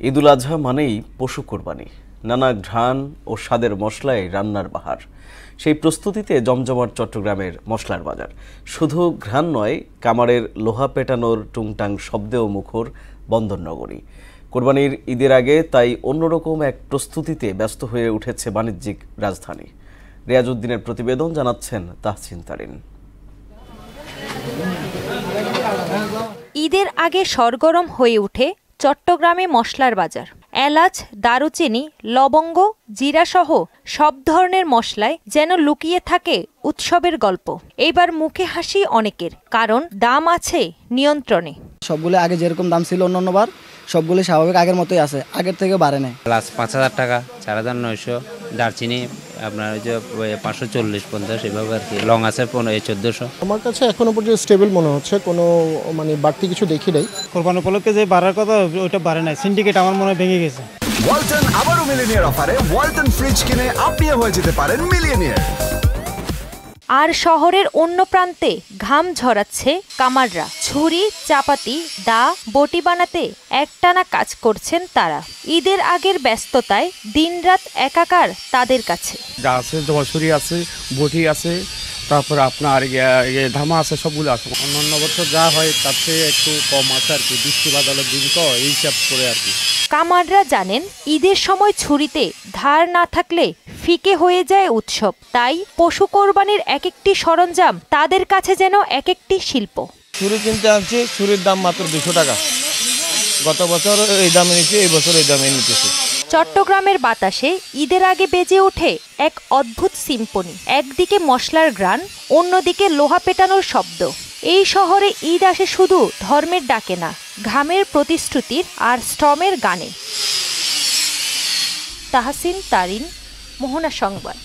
ঈদুল আজহা মানেই পশু কোরবানি, নানা ঘ্রাণ ও স্বাদের মশলায় রান্নার বাহার। সেই প্রস্তুতিতে জমজমাট চট্টগ্রামের মশলার বাজার। শুধু ঘ্রাণ নয়, কামারের লোহা পেটানোর টুংটাং শব্দেও মুখর বন্দরনগরী। কোরবানির ঈদের আগে তাই অন্যরকম এক প্রস্তুতিতে ব্যস্ত হয়ে উঠেছে বাণিজ্যিক রাজধানী। রিয়াজউদ্দিনের প্রতিবেদন, জানাচ্ছেন তাহসিন তারিন। ঈদের আগে সরগরম হয়ে ওঠে চট্টগ্রামে মশলার বাজার। এলাচ, দারুচিনি, লবঙ্গ, জিরাসহ সব ধরনের মশলায় যেন লুকিয়ে থাকে উৎসবের গল্প। এইবার মুখে হাসি অনেকের, কারণ দাম আছে নিয়ন্ত্রণে। সবগুলো আগে যেরকম দাম ছিল অন্যান্যবার সবগুলো স্বাভাবিক আগের মতোই আছে, আগের থেকে বাড়ে নাই। প্লাস 5,000 টাকা, 4,900, দারচিনি আপনার ওই যে 540-50 এভাবে আর কি। লং আছে 1400। আমার কাছে এখনো পর্যন্ত স্টেবল মনে হচ্ছে, কোনো বাড়তি কিছু দেখি নাই। কোরবানি উপলক্ষে যে বাড়ার কথা ওইটা বাড়ে নাই, সিন্ডিকেট আমার মনে হয় ভেঙে গেছে। ওয়ালটন আবারও মিলিয়নিয়ার অফারে ওয়ালটন ফ্রিজ কিনে আপনিও হয়ে যেতে পারেন মিলিয়নিয়ার। আর শহরের অন্য প্রান্তে ঘাম ঝরাচ্ছে কামাররা। ছুরি, চাপাতি, দা, বটি বানাতে একটানা কাজ করছেন তারা। ঈদের আগের ব্যস্ততায় দিনরাত একাকার তাদের কাছে। যা আছে, ছুরি আছে, বটি আছে, তারপর আপনার ধামা আছে, সবগুলো আছে। অন্যান্য বছর যা হয় তার চেয়ে একটু কম আছে আর কি, বৃষ্টি বাদলের দিন তো এই হিসাব করে আর কি। কামাররা জানেন, ঈদের সময় ছুরিতে ধার না থাকলে ফিকে হয়ে যায় উৎসব। তাই পশু কোরবানির এক একটি সরঞ্জাম তাদের কাছে যেন এক একটি শিল্প। ছুরি কিনতে আনছি, ছুরির দাম মাত্র 200 টাকা। গত বছর এই দামে নিচ্ছি, এই বছর এই দামে নিতেছি। চট্টগ্রামের বাতাসে ঈদের আগে বেজে ওঠে এক অদ্ভুত সিম্ফনি। একদিকে মশলার ঘ্রাণ, অন্যদিকে লোহা পেটানোর শব্দ। এই শহরে ঈদ আসে শুধু ধর্মের ডাকে না, ঘামের প্রতিশ্রুতির আর শ্রমের গানে। তাহসিন তারিন, মোহনা সংবাদ।